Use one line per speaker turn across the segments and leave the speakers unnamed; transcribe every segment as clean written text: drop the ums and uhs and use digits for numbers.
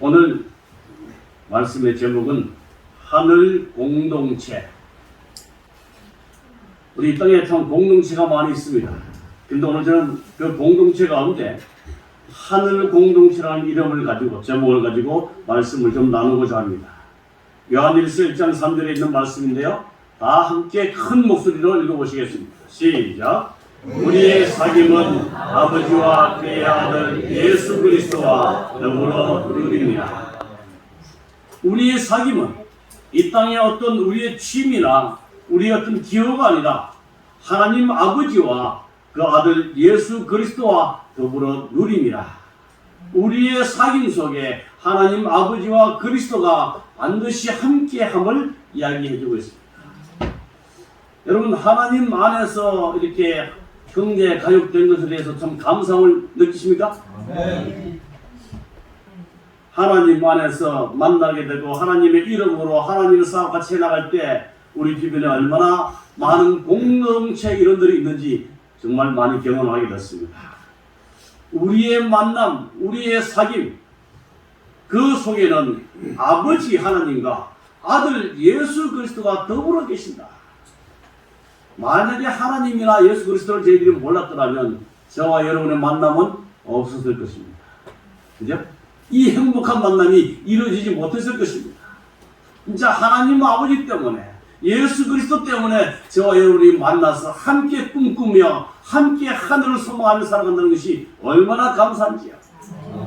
오늘 말씀의 제목은 하늘 공동체. 우리 이 땅에 참 공동체가 많이 있습니다. 근데 오늘 저는 그 공동체 가운데 하늘 공동체라는 이름을 가지고, 제목을 가지고 말씀을 좀 나누고자 합니다. 요한일서 1장 3절에 있는 말씀인데요. 다 함께 큰 목소리로 읽어보시겠습니다. 시작. 우리의 사귐은 아버지와 그의 아들 예수 그리스도와 더불어 누립니다. 우리의 사귐은 이 땅에 어떤 우리의 취미나 우리의 어떤 기호가 아니라 하나님 아버지와 그 아들 예수 그리스도와 더불어 누립니다. 우리의 사귐 속에 하나님 아버지와 그리스도가 반드시 함께함을 이야기해주고 있습니다. 여러분, 하나님 안에서 이렇게 형제 가족된 것에 대해서 참 감사함을 느끼십니까? 네. 하나님 안에서 만나게 되고 하나님의 이름으로 하나님의 사업 같이 해나갈 때 우리 주변에 얼마나 많은 공동체 이론들이 있는지 정말 많이 경험하게 됐습니다. 우리의 만남, 우리의 사귐, 그 속에는 아버지 하나님과 아들 예수 그리스도가 더불어 계신다. 만약에 하나님이나 예수 그리스도를 저희들이 몰랐더라면 저와 여러분의 만남은 없었을 것입니다. 그죠? 이 행복한 만남이 이루어지지 못했을 것입니다. 진짜 하나님 아버지 때문에, 예수 그리스도 때문에 저와 여러분이 만나서 함께 꿈꾸며 함께 하늘을 소망하며 살아간다는 것이 얼마나 감사한지요.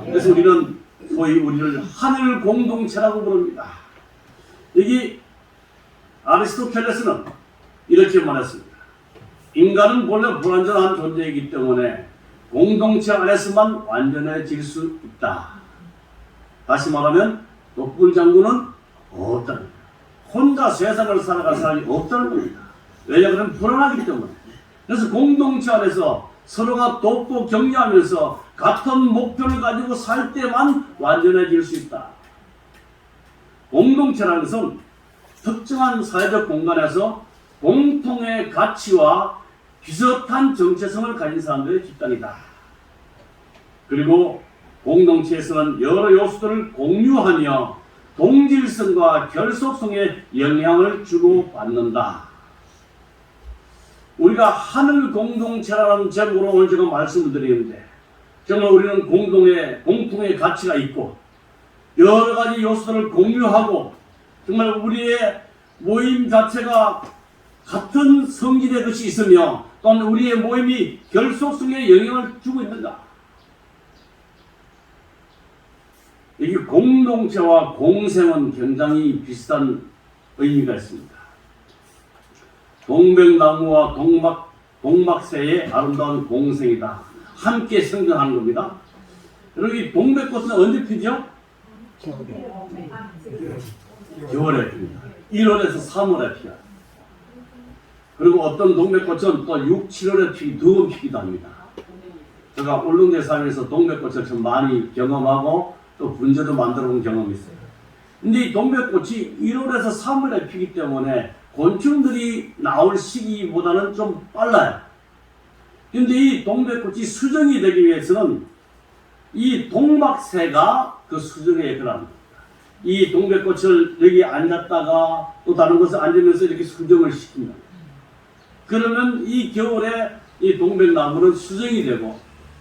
그래서 우리는 소위 우리를 하늘 공동체라고 부릅니다. 여기 아리스토텔레스는 이렇게 말했습니다. 인간은 본래 불완전한 존재이기 때문에 공동체 안에서만 완전해질 수 있다. 다시 말하면 독불 장군은 없다는 겁니다. 혼자 세상을 살아갈 사람이 없다는 겁니다. 왜냐하면 불안하기 때문에. 그래서 공동체 안에서 서로가 돕고 격려하면서 같은 목표를 가지고 살 때만 완전해질 수 있다. 공동체라는 것은 특정한 사회적 공간에서 공통의 가치와 비슷한 정체성을 가진 사람들의 집단이다. 그리고 공동체에서는 여러 요소들을 공유하며 동질성과 결속성에 영향을 주고받는다. 우리가 하늘 공동체라는 제목으로 오늘 제가 말씀을 드리는데, 정말 우리는 공통의 가치가 있고 여러 가지 요소들을 공유하고 정말 우리의 모임 자체가 같은 성질의 것이 있으며 또한 우리의 모임이 결속성에 영향을 주고 있는가? 이 공동체와 공생은 굉장히 비슷한 의미가 있습니다. 동백나무와 동막새의 아름다운 공생이다. 함께 생존하는 겁니다. 여러분, 이 동백꽃은 언제 피죠? 겨울에 핍니다. 1월에서 3월에 피어요. 그리고 어떤 동백꽃은 또 6, 7월에 두 번 피기도 합니다. 제가 울릉도에 살면서 동백꽃을 참 많이 경험하고 또 분재도 만들어 본 경험이 있어요. 근데 이 동백꽃이 1월에서 3월에 피기 때문에 곤충들이 나올 시기보다는 좀 빨라요. 근데 이 동백꽃이 수정이 되기 위해서는 이 동막새가 그 수정에 역할을 합니다. 이 동백꽃을 여기 앉았다가 또 다른 곳에 앉으면서 이렇게 수정을 시킵니다. 그러면 이 겨울에 이 동백나무는 수정이 되고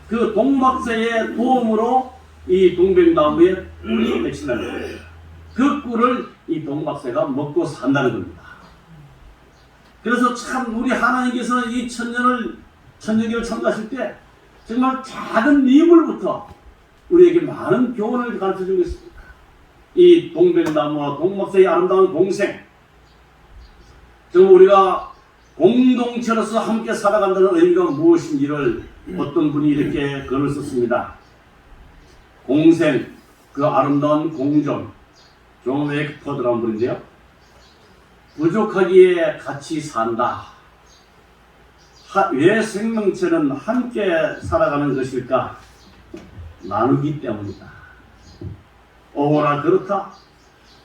그 동막새의 도움으로 이 동백나무에 꿀이 맺힌다는 거예요. 그 꿀을 이 동막새가 먹고 산다는 겁니다. 그래서 참 우리 하나님께서는 이 천년기를 창조하실 때 정말 작은 미물부터 우리에게 많은 교훈을 가르쳐 주고 있습니다. 이 동백나무와 동막새의 아름다운 공생, 정말 우리가 공동체로서 함께 살아간다는 의미가 무엇인지를 어떤 분이 이렇게 글을 썼습니다. 공생, 그 아름다운 공존, 존 웨이크포드라는 분인데요. 부족하기에 같이 산다. 왜 생명체는 함께 살아가는 것일까? 나누기 때문이다. 오라 그렇다.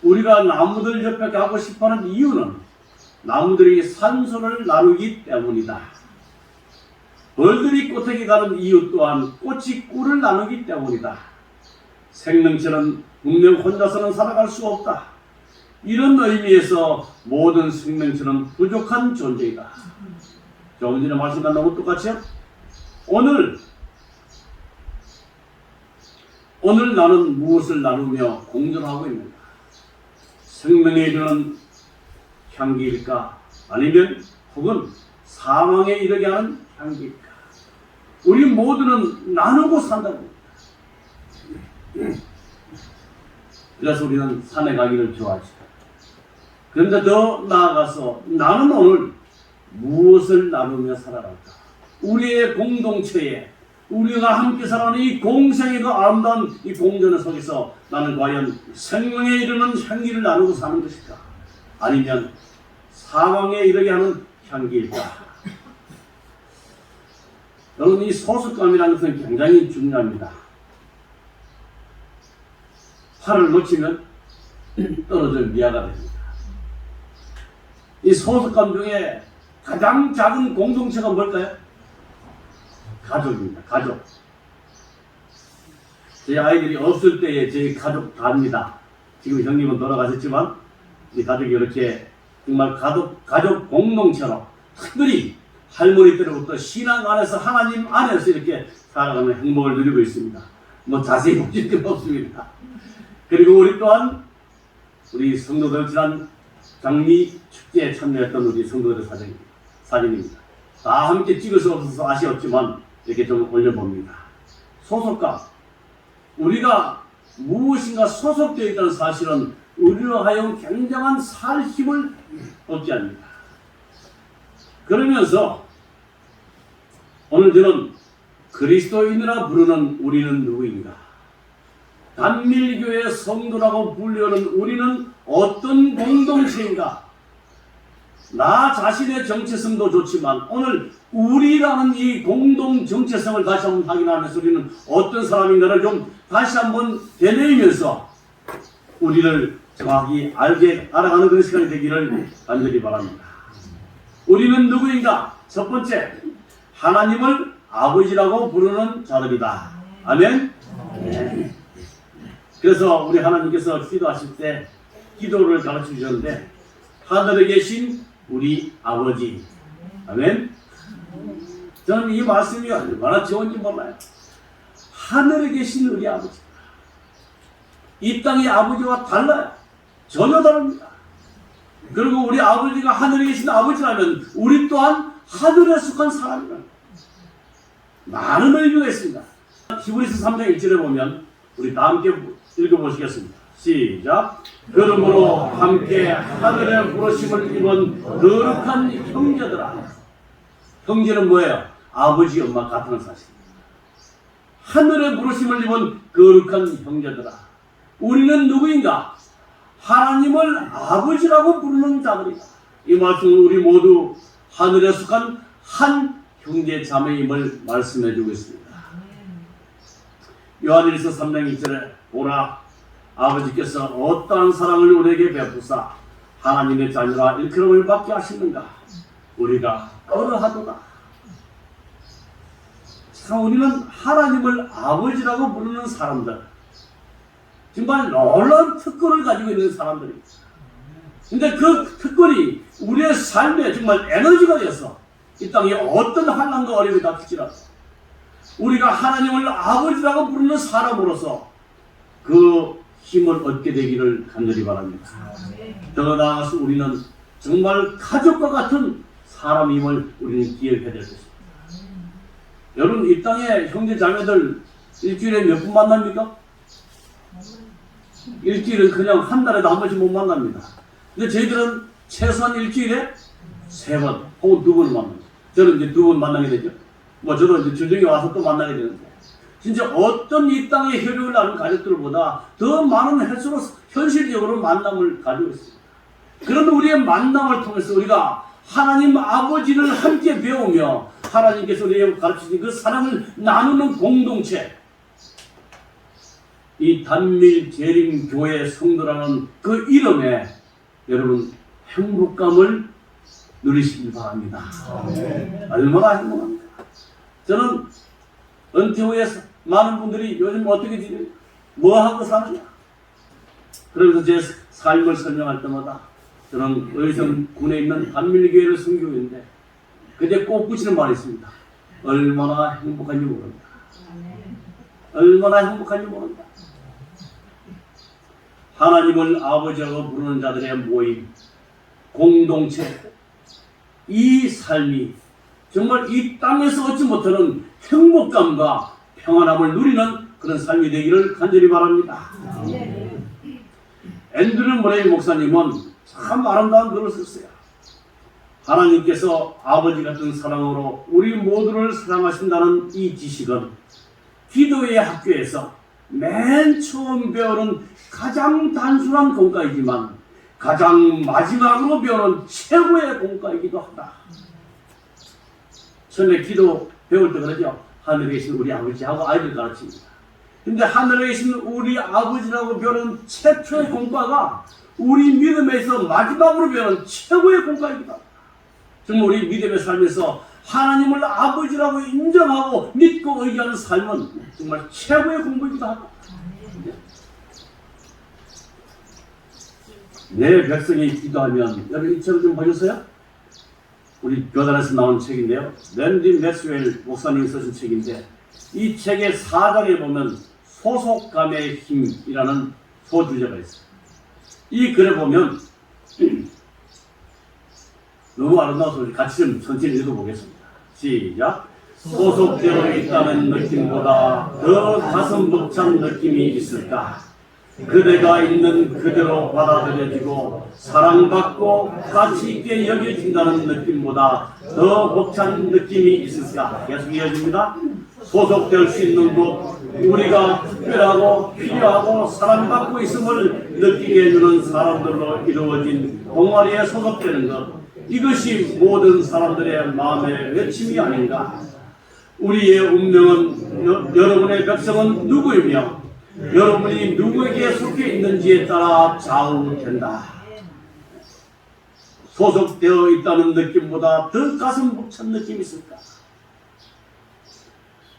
우리가 나무들 옆에 가고 싶어하는 이유는 나무들이 산소를 나누기 때문이다. 벌들이 꽃에게 가는 이유 또한 꽃이 꿀을 나누기 때문이다. 생명체는 분명 혼자서는 살아갈 수 없다. 이런 의미에서 모든 생명체는 부족한 존재이다. 조금 전에 말씀과 너무 똑같이요? 오늘 나는 무엇을 나누며 공존하고 있는가? 생명에 이르는 향기일까? 아니면 혹은 사망에 이르게 하는 향기일까? 우리 모두는 나누고 산다고. 그래서 우리는 산에 가기를 좋아하죠. 그런데 더 나아가서 나는 오늘 무엇을 나누며 살아갈까? 우리의 공동체에 우리가 함께 살아가는 이 공생의 그 아름다운 이 공존의 속에서 나는 과연 생명에 이르는 향기를 나누고 사는 것일까? 아니면 사망에 이르게 하는 향기일까? 여러분, 이 소속감이라는 것은 굉장히 중요합니다. 팔을 놓치면 떨어져 미아가 됩니다. 이 소속감 중에 가장 작은 공동체가 뭘까요? 가족입니다. 가족. 제 아이들이 없을 때에 제 가족 다입니다. 지금 형님은 돌아가셨지만 이 가족이 이렇게 정말 가족 공동체로 특별히 할머니 때로부터 신앙 안에서 하나님 안에서 이렇게 살아가는 행복을 누리고 있습니다. 뭐 자세히 보실 건 없습니다. 그리고 우리 또한 우리 성도들 지난 장미 축제에 참여했던 우리 성도들의 사진입니다. 다 함께 찍을 수 없어서 아쉬웠지만 이렇게 좀 올려봅니다. 소속감. 우리가 무엇인가 소속되어 있다는 사실은 우리로 하여금 굉장한 살 힘을 얻게 합니다. 그러면서 오늘 저는 그리스도인이라 부르는 우리는 누구인가? 단밀교회 성도라고 불리는 우리는 어떤 공동체인가? 나 자신의 정체성도 좋지만 오늘 우리라는 이 공동 정체성을 다시 한번 확인하면서 우리는 어떤 사람인가를 좀 다시 한번 되뇌이면서 우리를 정확히 알아가는 그런 시간이 되기를 간절히 바랍니다. 우리는 누구인가? 첫 번째, 하나님을 아버지라고 부르는 자들이다. 아멘? 네. 그래서 우리 하나님께서 기도하실 때 기도를 가르쳐 주셨는데 하늘에 계신 우리 아버지. 아멘? 저는 이 말씀이 얼마나 좋은지 몰라요. 하늘에 계신 우리 아버지. 이 땅의 아버지와 달라요. 전혀 다릅니다. 그리고 우리 아버지가 하늘에 계신 아버지라면 우리 또한 하늘에 속한 사람이다. 많은 의미가 있습니다. 히브리서 3장 1절에 보면 우리 다 함께 읽어보시겠습니다. 시작. 그러므로 함께 하늘의 부르심을 입은 거룩한 형제들아. 형제는 뭐예요? 아버지 엄마 같은 사실입니다. 하늘의 부르심을 입은 거룩한 형제들아. 우리는 누구인가? 하나님을 아버지라고 부르는 자들이다. 이 말씀은 우리 모두 하늘에 속한 한 형제 자매임을 말씀해 주고 있습니다. 요한일서 3장 2절에 보라, 아버지께서 어떠한 사랑을 우리에게 베푸사 하나님의 자녀라 일컬음을 받게 하시는가? 우리가 그러하도다. 참 우리는 하나님을 아버지라고 부르는 사람들, 정말 놀라운 특권을 가지고 있는 사람들입니다. 근데 그 특권이 우리의 삶에 정말 에너지가 되어서 이 땅에 어떤 환난과 어려움이 닥칠지라도 우리가 하나님을 아버지라고 부르는 사람으로서 그 힘을 얻게 되기를 간절히 바랍니다. 더 나아가서 우리는 정말 가족과 같은 사람임을 우리는 기억해야 될 것입니다. 여러분, 이 땅에 형제 자매들 일주일에 몇 분 만납니까? 일주일은 그냥 한 달에도 한 번씩 못 만납니다. 근데 저희들은 최소한 일주일에 3번 혹은 2번을 만납니다. 저는 이제 2번 만나게 되죠. 뭐 저도 이제 주중에 와서 또 만나게 되는데, 진짜 어떤 이 땅의 혈육을 나눈 가족들보다 더 많은 횟수로 현실적으로 만남을 가지고 있습니다. 그런데 우리의 만남을 통해서 우리가 하나님 아버지를 함께 배우며 하나님께서 우리에게 가르치신 그 사랑을 나누는 공동체, 이 단밀 재림 교회 성도라는 그 이름에 여러분 행복감을 누리시길 바랍니다. 얼마나 행복합니까? 저는 은퇴 후에 많은 분들이 요즘 어떻게 지내요? 뭐 하고 사느냐? 그러면서 제 삶을 설명할 때마다 저는 의성군에 있는 한밀교회를 섬기고 있는데 그때 꼭 붙이는 말이 있습니다. 얼마나 행복한지 모른다. 얼마나 행복한지 모른다. 하나님을 아버지라고 부르는 자들의 모임, 공동체, 이 삶이 정말 이 땅에서 얻지 못하는 행복감과 평안함을 누리는 그런 삶이 되기를 간절히 바랍니다. 앤드류 모레이 목사님은 참 아름다운 글을 썼어요. 하나님께서 아버지 같은 사랑으로 우리 모두를 사랑하신다는 이 지식은 기도의 학교에서 맨 처음 배우는 가장 단순한 공과이지만 가장 마지막으로 배우는 최고의 공과이기도 하다. 처음에 기도 배울 때 그러죠. 하늘에 계신 우리 아버지하고 아이들 가르칩니다. 근데 하늘에 계신 우리 아버지라고 배우는 최초의 공과가 우리 믿음에서 마지막으로 배우는 최고의 공과이기도 하다. 정말 우리 믿음의 삶에서 하나님을 아버지라고 인정하고 믿고 의지하는 삶은 정말 최고의 공부이기도 하다. 내 백성이 기도하면, 여러분 이 책을 좀 보셨어요? 우리 교단에서 나온 책인데요. 랜디 맥스웰 목사님이 쓰신 책인데 이 책의 4장에 보면 소속감의 힘이라는 소주제가 있어요. 이 글에 보면 너무 아름다워서 같이 좀 천천히 읽어보겠습니다. 시작. 소속되어 있다는 느낌보다 더 가슴 벅찬 느낌이 있을까? 그대가 있는 그대로 받아들여지고 사랑받고 가치 있게 여겨진다는 느낌보다 더 벅찬 느낌이 있을까? 계속 이어집니다. 소속될 수 있는 곳, 우리가 특별하고 필요하고 사랑받고 있음을 느끼게 해주는 사람들로 이루어진 동아리에 소속되는 것, 이것이 모든 사람들의 마음의 외침이 아닌가? 우리의 운명은, 여러분의 백성은 누구이며 여러분이 누구에게 속해 있는지에 따라 좌우된다. 소속되어 있다는 느낌보다 더 가슴 벅찬 느낌이 있을까?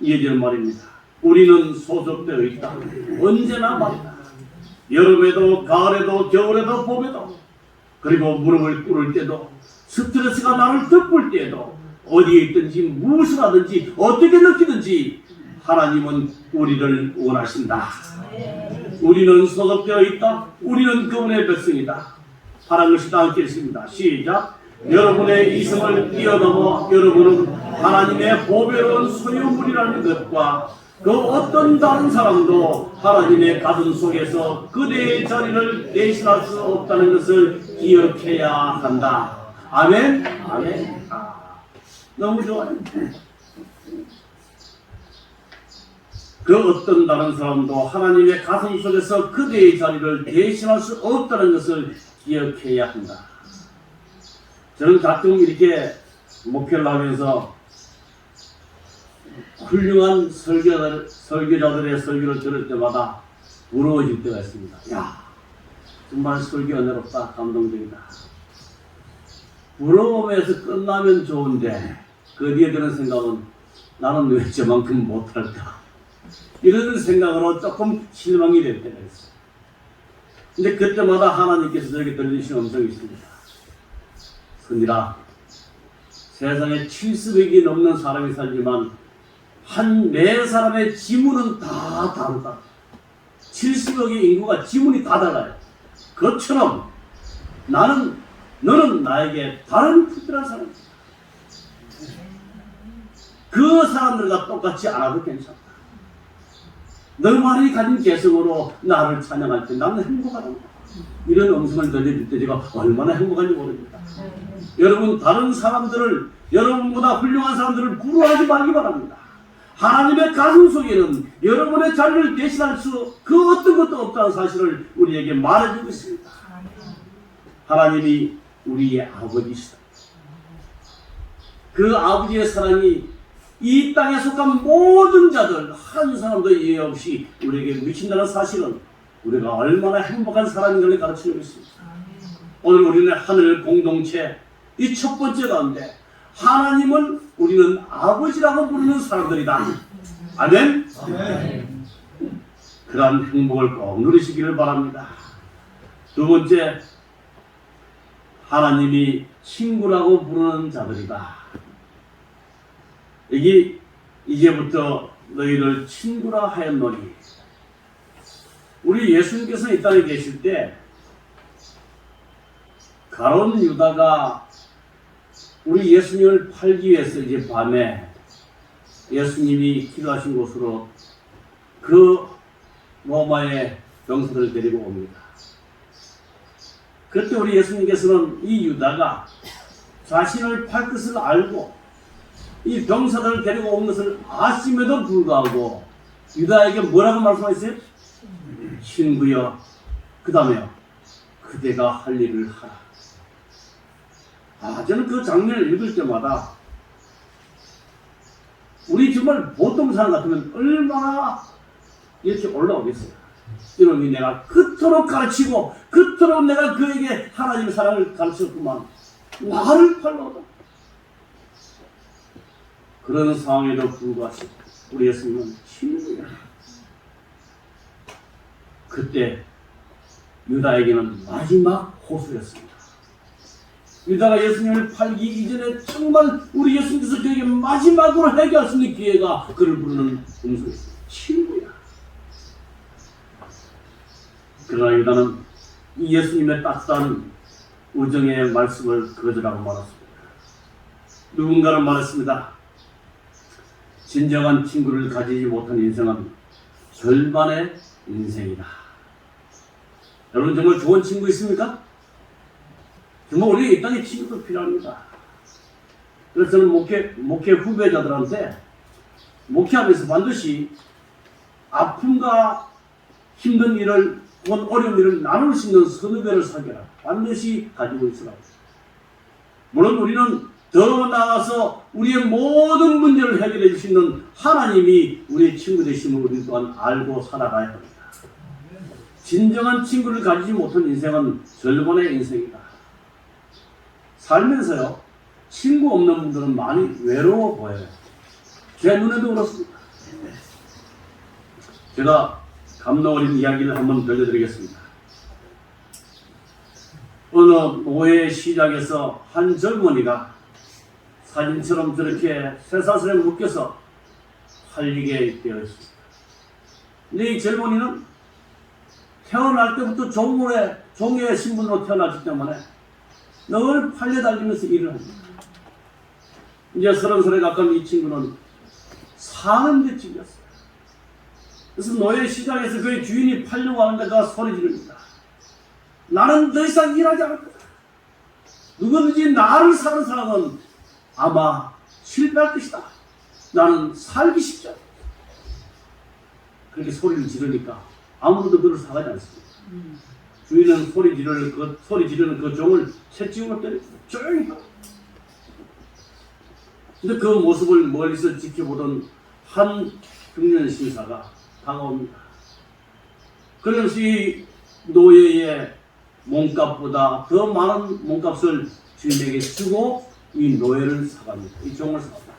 이어지는 말입니다. 우리는 소속되어 있다. 언제나 말이다. 여름에도 가을에도 겨울에도 봄에도, 그리고 무릎을 꿇을 때도, 스트레스가 나를 덮을 때에도, 어디에 있든지 무엇을 하든지 어떻게 느끼든지 하나님은 우리를 원하신다. 우리는 소속되어 있다. 우리는 그분의 백성이다. 하나님 것이 다 함께 있습니다. 시작. 여러분의 이성을 뛰어넘어 여러분은 하나님의 보배로운 소유물이라는 것과 그 어떤 다른 사람도 하나님의 가슴 속에서 그대의 자리를 대신할 수 없다는 것을 기억해야 한다. 아멘. 아멘. 너무 좋아요. 그 어떤 다른 사람도 하나님의 가슴 속에서 그대의 자리를 대신할 수 없다는 것을 기억해야 한다. 저는 가끔 이렇게 목회를 하면서 훌륭한 설교자들의 설교를 들을 때마다 부러워질 때가 있습니다. 야, 정말 설교 은혜롭다, 감동적이다. 부러움에서 끝나면 좋은데 그 뒤에 드는 생각은 나는 왜 저만큼 못할까? 이런 생각으로 조금 실망이 될 때가 있어요. 근데 그때마다 하나님께서 저에게 들려주신 음성이 있습니다. 선이라, 세상에 70억이 넘는 사람이 살지만 매 사람의 지문은 다 다르다. 70억의 인구가 지문이 다 달라요. 그것처럼 너는 나에게 다른 특별한 사람이다. 그 사람들과 똑같지 않아도 괜찮다. 너만이 가진 개성으로 나를 찬양할 때 나는 행복하다. 이런 음성을 들려줄 때 제가 얼마나 행복한지 모릅니다. 여러분, 다른 사람들을, 여러분보다 훌륭한 사람들을 부러워하지 말기 바랍니다. 하나님의 가슴 속에는 여러분의 자리를 대신할 수 그 어떤 것도 없다는 사실을 우리에게 말해주고 있습니다. 하나님이 우리의 아버지시다. 그 아버지의 사랑이 이 땅에 속한 모든 자들 한 사람도 예외 없이 우리에게 미친다는 사실은 우리가 얼마나 행복한 사람인가를 가르치고 있습니다. 오늘 우리는 하늘 공동체 이 첫 번째 가운데 하나님을 우리는 아버지라고 부르는 사람들이다. 아멘? 아멘. 그러한 행복을 꼭 누리시기를 바랍니다. 두 번째, 하나님이 친구라고 부르는 자들이다. 여기 이제부터 너희를 친구라 하였노니, 우리 예수님께서 이 땅에 계실 때 가룟 유다가 우리 예수님을 팔기 위해서 이제 밤에 예수님이 기도하신 곳으로 그 로마의 병사들을 데리고 옵니다. 그때 우리 예수님께서는 이 유다가 자신을 팔 것을 알고 이 병사들을 데리고 온 것을 아심에도 불구하고 유다에게 뭐라고 말씀하셨어요? 친구여, 그 다음에요, 그대가 할 일을 하라. 저는 그 장면을 읽을 때마다 우리 정말 보통 사람 같으면 얼마나 이렇게 올라오겠어요. 이놈이 내가 그토록 가르치고 그토록 내가 그에게 하나님의 사랑을 가르쳤구만, 나를 팔로다. 그런 상황에도 불구하고 우리 예수님은 친구야. 그때 유다에게는 마지막 호소였습니다. 유다가 예수님을 팔기 이전에 정말 우리 예수님께서 그에게 마지막으로 해결할 수 있는 기회가 그를 부르는 음성이었습니다. 친구야. 그러나 유다는 이 예수님의 따뜻한 우정의 말씀을 거절하고 말았습니다. 누군가는 말했습니다. 진정한 친구를 가지지 못한 인생은 절반의 인생이다. 여러분, 정말 좋은 친구 있습니까? 정말 우리 이 땅에 친구도 필요합니다. 그래서 저는 목회 후배자들한테 목회하면서 반드시 아픔과 힘든 일을, 혹은 어려운 일을 나눌 수 있는 선후배를 사귀라. 반드시 가지고 있으라고. 물론 우리는 더 나아가서 우리의 모든 문제를 해결해 줄 수 있는 하나님이 우리의 친구 되심을 우리 또한 알고 살아가야 합니다. 진정한 친구를 가지지 못한 인생은 절반의 인생이다. 살면서요, 친구 없는 분들은 많이 외로워 보여요. 제 눈에도 그렇습니다. 제가 감동 어린 이야기를 한번 들려드리겠습니다. 어느 노예 시장에서 한 젊은이가 사진처럼 저렇게 쇠사슬에 묶여서 팔리게 되어 있습니다. 근데 이 젊은이는 태어날 때부터 종의 신분으로 태어났기 때문에 늘 팔려다니면서 일을 합니다. 이제 30살에 가까운 이 친구는 사는 데 찔렸어요. 그래서 노예 시장에서 그의 주인이 팔려고 하는데 그가 소리 지릅니다. 나는 더 이상 일하지 않을 거다. 누구든지 나를 사는 사람은 아마 실패할 것이다. 나는 살기 쉽지 않다. 그렇게 소리를 지르니까 아무도 그를 사가지 않습니다. 주인은 소리 지르는 그 종을 채찍으로 때리고 조용히 하고. 근데 그 모습을 멀리서 지켜보던 한 중년 신사가 다가옵니다. 그러면서 이 노예의 몸값보다 더 많은 몸값을 주인에게 주고 이 노예를 사갑니다. 이 종을 사갑니다.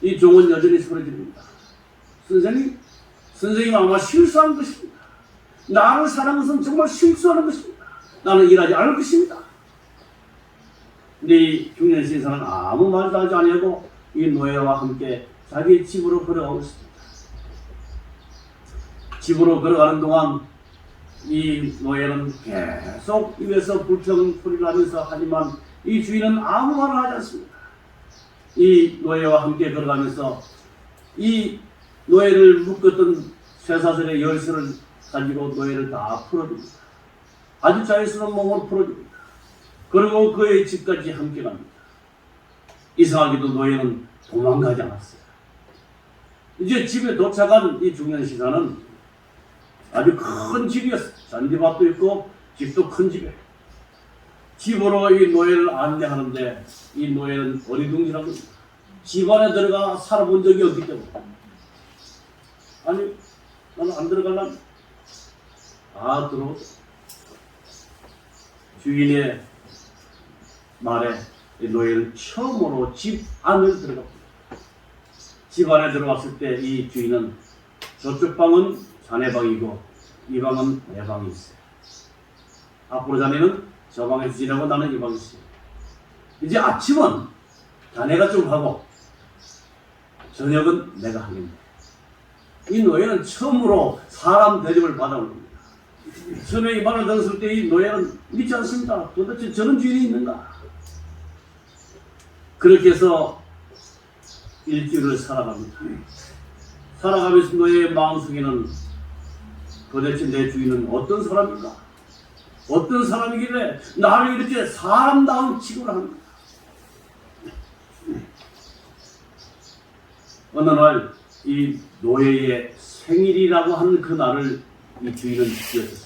이 종은 여전히 소리 지릅니다. 선생님 아마 실수한 것입니다. 나를 사는 것은 정말 실수하는 것입니다. 나는 일하지 않을 것입니다. 근데 이 중년 신사는 아무 말도 하지 아니하고 이 노예와 함께 자기 집으로 걸어가고 있습니다. 집으로 걸어가는 동안 이 노예는 계속 입에서 불평 소리를 하면서, 하지만 이 주인은 아무 말을 하지 않습니다. 이 노예와 함께 걸어가면서 이 노예를 묶었던 쇠사슬의 열쇠를 가지고 노예를 다 풀어줍니다. 아주 자연스러운 몸으로 풀어줍니다. 그리고 그의 집까지 함께 갑니다. 이상하게도 노예는 도망가지 않았어요. 이제 집에 도착한 이 중년 신사는 아주 큰 집이었어요. 잔디밭도 있고 집도 큰 집이에요. 집으로 이 노예를 안내하는데 이 노예는 어리둥절한 겁니다. 집 안에 들어가 살아본 적이 없기 때문에. 아니, 나는 안 들어갈라. 들어오죠. 주인의 말에 이 노예는 처음으로 집 안을 들어갑니다. 집 안에 들어왔을 때 이 주인은 저쪽 방은 자네 방이고 이 방은 내 방이 있어요. 앞으로 자네는 저 방에서 지내고 나는 이 방에서 지내. 이제 아침은 자네가 좀 하고 저녁은 내가 하겠네. 이 노예는 처음으로 사람 대접을 받아온 겁니다. 처음에 이 말을 들었을 때 이 노예는 믿지 않습니다. 도대체 저런 주인이 있는가? 그렇게 해서 일주일을 살아갑니다. 살아가면서 노예의 마음속에는 도대체 내 주인은 어떤 사람인가? 어떤 사람이길래 나를 이렇게 사람다운 취급을 합니까? 어느 날 이 노예의 생일이라고 하는 그 날을 이 주인은 지었습니다.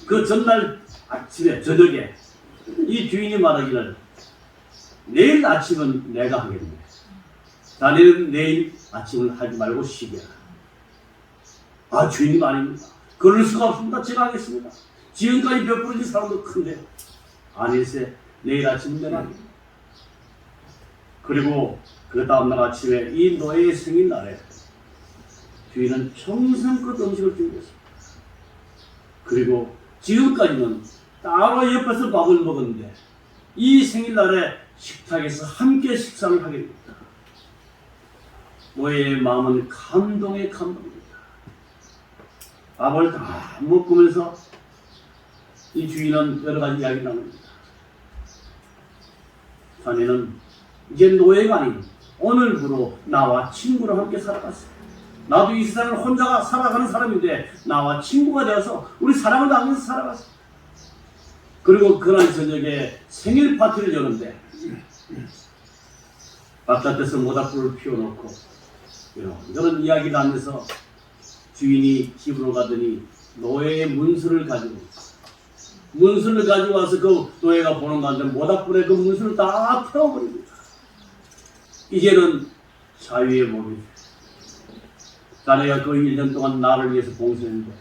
그 전날 아침에 저녁에 이 주인이 말하기를 내일 아침은 내가 하겠네. 자네는 내일 아침을 하지 말고 쉬게 하라. 아, 주인님 아닙니다. 그럴 수가 없습니다. 제가 하겠습니다. 지금까지 베풀어진 사람도 큰데 아니세 내일 아침은 내가 하겠네. 그리고 그 다음날 아침에 이 노예의 생일날에 주인은 평생껏 음식을 준비했습니다. 그리고 지금까지는 따로 옆에서 밥을 먹었는데 이 생일날에 식탁에서 함께 식사를 하게 됩니다. 노예의 마음은 감동에 감동입니다. 밥을 다 먹으면서 이 주인은 여러 가지 이야기를 나눕니다. 자네는 이제 노예가 아닌 오늘부로 나와 친구로 함께 살아갔어요. 나도 이 세상을 혼자 살아가는 사람인데 나와 친구가 되어서 우리 사랑을 나누면서 살아갔어요. 그리고 그날 저녁에 생일 파티를 여는데 바깥에서 모닥불을 피워놓고 이런 이야기를 하면서 주인이 집으로 가더니 노예의 문수를 가지고 와서 그 노예가 보는 가운데 모닥불에 그 문수를 다 태워버립니다. 이제는 자유의 몸이 자네가 그 1년 동안 나를 위해서 봉사했는데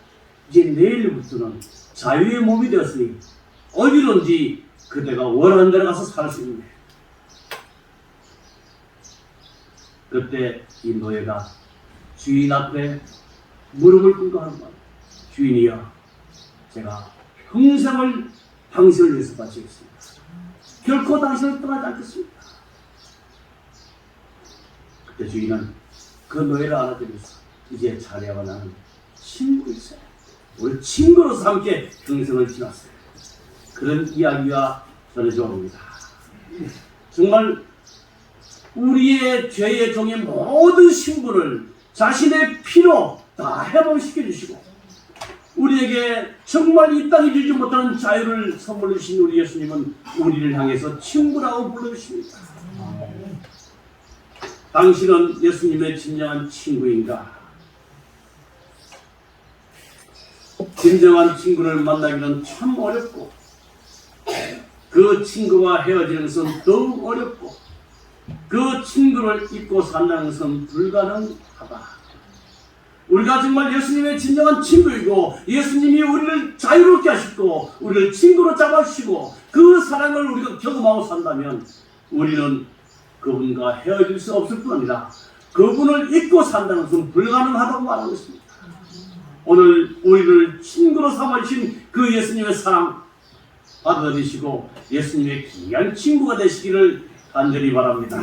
이제 내일부터는 자유의 몸이 되었으니 어디든지 그대가 원하는 데로 가서 살 수 있네. 그때 이 노예가 주인 앞에 무릎을 꿇고 하는 말, 주인이여, 제가 평생을 당신을 위해서 바치겠습니다. 결코 당신을 떠나지 않겠습니다. 그때 주인은 그 노예를 안아주면서 이제 자네와 나는 친구이세요. 우리 친구로서 함께 평생을 지났어요. 그런 이야기가 전해져 옵니다. 정말 우리의 죄의 종의 모든 신분을 자신의 피로 다 해방시켜 주시고 우리에게 정말 이 땅에 주지 못하는 자유를 선물로 주신 우리 예수님은 우리를 향해서 친구라고 불러주십니다. 당신은 예수님의 진정한 친구인가? 진정한 친구를 만나기는 참 어렵고 그 친구와 헤어지는 것은 더욱 어렵고 그 친구를 잊고 산다는 것은 불가능하다. 우리가 정말 예수님의 진정한 친구이고 예수님이 우리를 자유롭게 하시고 우리를 친구로 잡아주시고 그 사랑을 우리가 경험하고 산다면 우리는 그분과 헤어질 수 없을 뿐 아니라 그분을 잊고 산다는 것은 불가능하다고 말하고 있습니다. 오늘 우리를 친구로 삼아주신 그 예수님의 사랑 받아들이시고 예수님의 귀한 친구가 되시기를 간절히 바랍니다.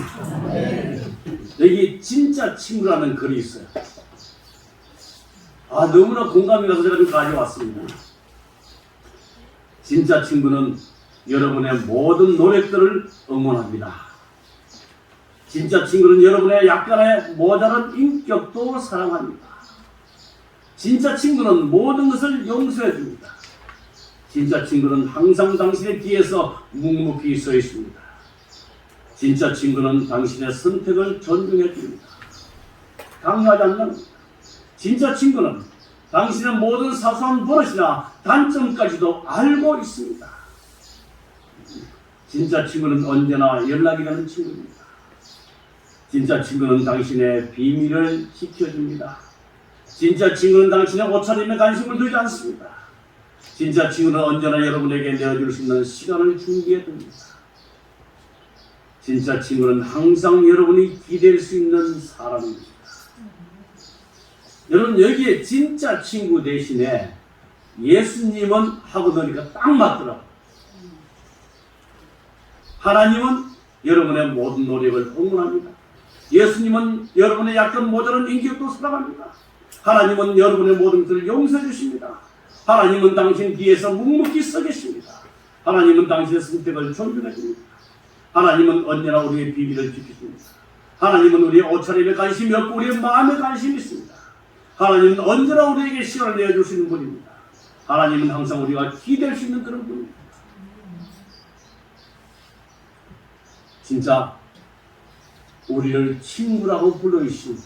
여기 진짜 친구라는 글이 있어요. 너무나 공감이 가서 제가 좀 가져왔습니다. 진짜 친구는 여러분의 모든 노력들을 응원합니다. 진짜 친구는 여러분의 약간의 모자란 인격도 사랑합니다. 진짜 친구는 모든 것을 용서해 줍니다. 진짜 친구는 항상 당신의 뒤에서 묵묵히 서 있습니다. 진짜 친구는 당신의 선택을 존중해 줍니다. 강요하지 않는 진짜 친구는 당신의 모든 사소한 버릇이나 단점까지도 알고 있습니다. 진짜 친구는 언제나 연락이 가는 친구입니다. 진짜 친구는 당신의 비밀을 지켜줍니다. 진짜 친구는 당신의 옷차림에 관심을 두지 않습니다. 진짜 친구는 언제나 여러분에게 내어줄 수 있는 시간을 준비해 둡니다. 진짜 친구는 항상 여러분이 기댈 수 있는 사람입니다. 여러분 여기에 진짜 친구 대신에 예수님은 하고 나니까 딱 맞더라고요. 하나님은 여러분의 모든 노력을 응원합니다. 예수님은 여러분의 약간 모자란 인격도 사랑합니다. 하나님은 여러분의 모든 것을 용서해 주십니다. 하나님은 당신 뒤에서 묵묵히 서 계십니다. 하나님은 당신의 선택을 존중해 줍니다. 하나님은 언제나 우리의 비밀을 지키십니다. 하나님은 우리의 옷차림에 관심이 없고 우리의 마음에 관심이 있습니다. 하나님은 언제나 우리에게 시간을 내어주시는 분입니다. 하나님은 항상 우리가 기댈 수 있는 그런 분입니다. 진짜 우리를 친구라고 불러주신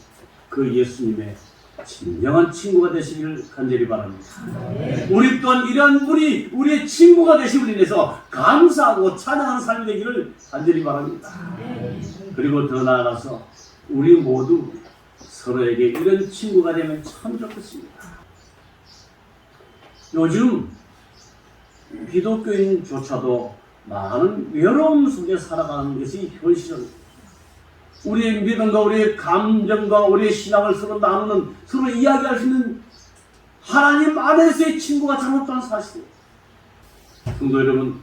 그 예수님의 진정한 친구가 되시기를 간절히 바랍니다. 우리 또한 이러한 분이 우리의 친구가 되심을 인해서 감사하고 찬양하는 삶이 되기를 간절히 바랍니다. 그리고 더 나아가서 우리 모두 서로에게 이런 친구가 되면 참 좋겠습니다. 요즘 기독교인조차도 많은 외로움 속에 살아가는 것이 현실입니다. 우리의 믿음과 우리의 감정과 우리의 신앙을 서로 나누는, 서로 이야기할 수 있는 하나님 안에서의 친구가 잘못된 사실이에요. 성도 여러분,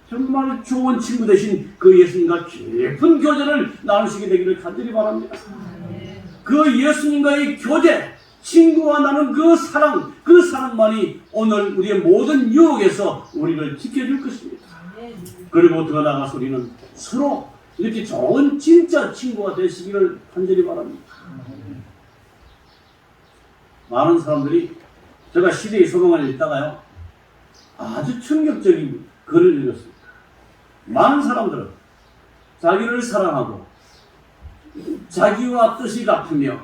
정말 좋은 친구 되신 그 예수님과 깊은 교제를 나누시게 되기를 간절히 바랍니다. 그 예수님과의 교제, 친구와 나눈 그 사랑만이 오늘 우리의 모든 유혹에서 우리를 지켜줄 것입니다. 그리고 더 나아가서 우리는 서로 이렇게 좋은 진짜 친구가 되시기를 간절히 바랍니다. 많은 사람들이 제가 시대의 소망을 읽다가요, 아주 충격적인 글을 읽었습니다. 많은 사람들은 자기를 사랑하고 자기와 뜻이 같으며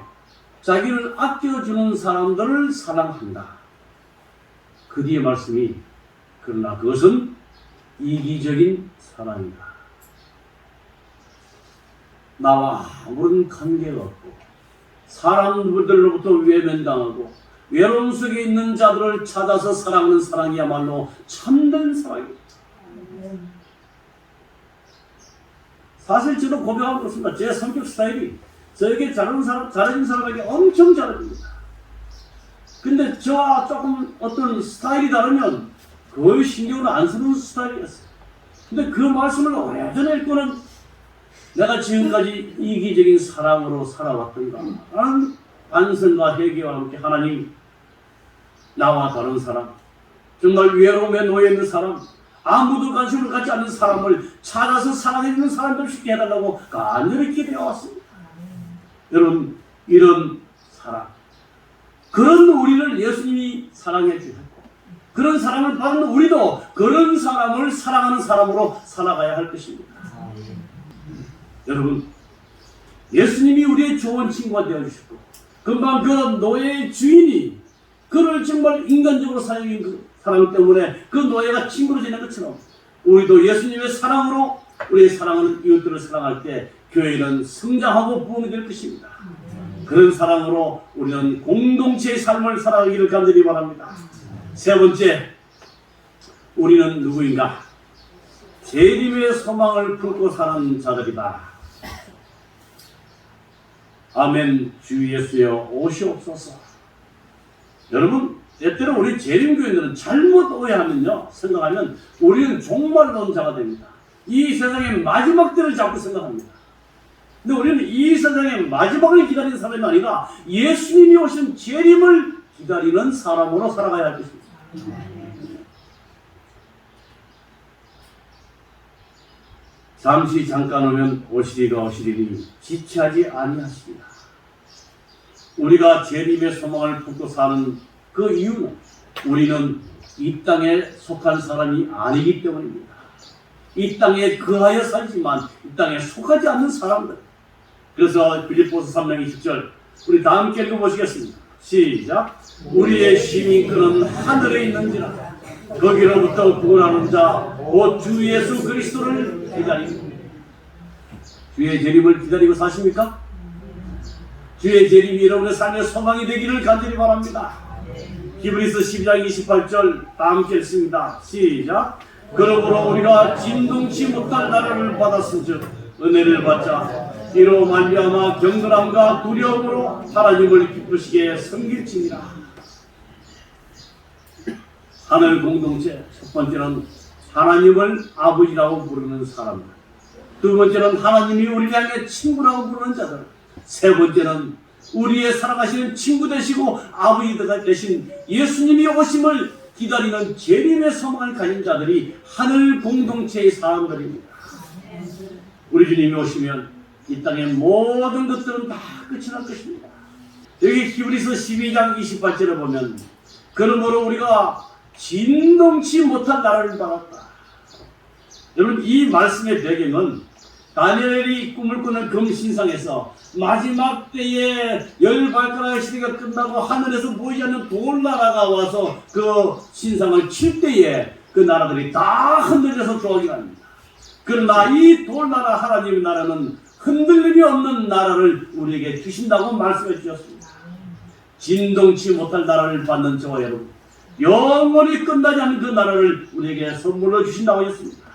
자기를 아껴주는 사람들을 사랑한다. 그 뒤에 말씀이, 그러나 그것은 이기적인 사랑이다. 나와 아무런 관계가 없고 사람들로부터 외면당하고 외로움 속에 있는 자들을 찾아서 사랑하는 사랑이야말로 참된 사랑입니다. 사실 저도 고백하고 그렇습니다. 제 성격 스타일이 저에게 잘해준 사람에게 엄청 잘해줍니다. 근데 저와 조금 어떤 스타일이 다르면 거의 신경을 안 쓰는 스타일이었어요. 근데 그 말씀을 오래전에 읽고는 내가 지금까지 이기적인 사랑으로 살아왔던가 하는 반성과 회개와 함께 하나님, 나와 다른 사람, 정말 외로움에 놓여있는 사람, 아무도 관심을 갖지 않는 사람을 찾아서 사랑해주는 사람들 쉽게 해달라고 간절히 기도해왔습니다. 여러분, 이런 사랑, 그런 우리를 예수님이 사랑해 주셨고 그런 사랑을 받는 우리도 그런 사람을 사랑하는 사람으로 살아가야 할 것입니다. 여러분, 예수님이 우리의 좋은 친구가 되어주셨고 금방 그 노예의 주인이 그를 정말 인간적으로 사랑한 그 사랑 때문에 그 노예가 친구로 지낸 것처럼 우리도 예수님의 사랑으로 우리의 사랑하는 이웃들을 사랑할 때 교회는 성장하고 부흥이 될 것입니다. 그런 사랑으로 우리는 공동체의 삶을 살아가기를 간절히 바랍니다. 세 번째, 우리는 누구인가? 재림의 소망을 품고 사는 자들이다. 아멘. 주 예수여 오시옵소서. 여러분, 때때로 우리 재림교인들은 잘못 오해하면요, 생각하면 우리는 종말론자가 됩니다. 이 세상의 마지막 때를 자꾸 생각합니다. 근데 우리는 이 세상의 마지막을 기다리는 사람이 아니라 예수님이 오신 재림을 기다리는 사람으로 살아가야 할 것입니다. 잠시 잠깐 오면 오시리가 오시리니 지체하지 아니하시리라. 우리가 재림의 소망을 품고 사는 그 이유는 우리는 이 땅에 속한 사람이 아니기 때문입니다. 이 땅에 거하여 살지만 이 땅에 속하지 않는 사람들. 그래서 빌립보서 3장 20절 우리 다 함께 읽어보시겠습니다. 시작. 우리의 시민권은 하늘에 있는지라 거기로부터 구원하는 자 곧 주 예수 그리스도를 기다립니다. 주의 재림을 기다리고 사십니까? 주의 재림이 여러분의 삶의 소망이 되기를 간절히 바랍니다. 히브리서 12장 28절 다 함께 읽습니다. 시작. 그러므로 우리가 진동치 못할 나라를 받았은즉 은혜를 받자 이로 말미암아 경건함과 두려움으로 하나님을 기쁘시게 섬길지니라. 하늘 공동체 첫 번째는 하나님을 아버지라고 부르는 사람들, 두 번째는 하나님이 우리를 향해 친구라고 부르는 자들, 세 번째는 우리의 사랑하시는 친구 되시고 아버지 되신 예수님이 오심을 기다리는 재림의 소망을 가진 자들이 하늘 공동체의 사람들입니다. 우리 주님이 오시면 이 땅의 모든 것들은 다 끝이 날 것입니다. 여기 히브리서 12장 28절에 보면 그러므로 우리가 진동치 못한 나라를 받았다. 여러분, 이 말씀의 배경은 다니엘이 꿈을 꾸는 금신상에서 마지막 때에 열 발가락의 시대가 끝나고 하늘에서 보이지 않는 돌나라가 와서 그 신상을 칠 때에 그 나라들이 다 흔들려서 좋아하게 합니다. 그러나 이 돌나라 하나님의 나라는 흔들림이 없는 나라를 우리에게 주신다고 말씀해 주셨습니다. 진동치 못할 나라를 받는 저와 여러분, 영원히 끝나지 않는 그 나라를 우리에게 선물로 주신다고 했습니다.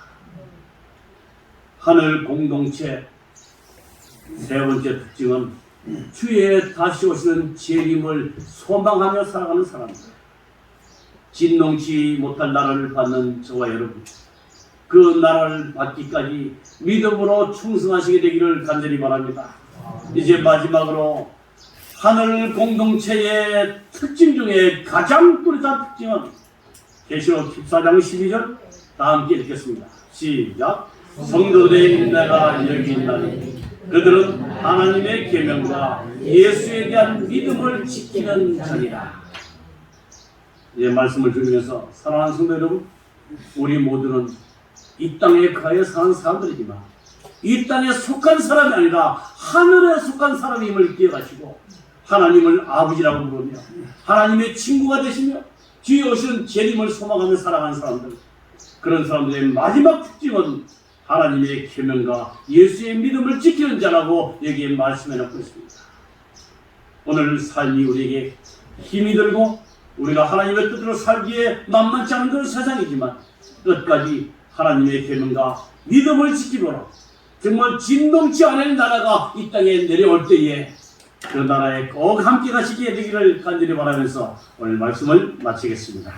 하늘 공동체 세 번째 특징은 주의 다시 오시는 재림을 소망하며 살아가는 사람들. 진동치 못할 나라를 받는 저와 여러분, 그 나라를 받기까지 믿음으로 충성하시게 되기를 간절히 바랍니다. 이제 마지막으로 하늘 공동체의 특징 중에 가장 뚜렷한 특징은 계시록 14장 12절 다 함께 읽겠습니다. 시작. 성도된 내가 여기 있나니 그들은 하나님의 계명과 예수에 대한 믿음을 지키는 자니라. 이 말씀을 들으면서 사랑하는 성도 여러분, 우리 모두는 이 땅에 가해 사는 사람들이지만 이 땅에 속한 사람이 아니라 하늘에 속한 사람임을 기억하시고 하나님을 아버지라고 부르며 하나님의 친구가 되시며 뒤에 오시는 재림을 소망하며 살아가는 사람들, 그런 사람들의 마지막 특징은 하나님의 계명과 예수의 믿음을 지키는 자라고 여기에 말씀해 놓고 있습니다. 오늘 삶이 우리에게 힘이 들고 우리가 하나님의 뜻대로 살기에 만만치 않은 그런 세상이지만 끝까지 하나님의 계명과 믿음을 지키도록 정말 진동치 않을 나라가 이 땅에 내려올 때에 그 나라에 꼭 함께 가시게 되기를 간절히 바라면서 오늘 말씀을 마치겠습니다.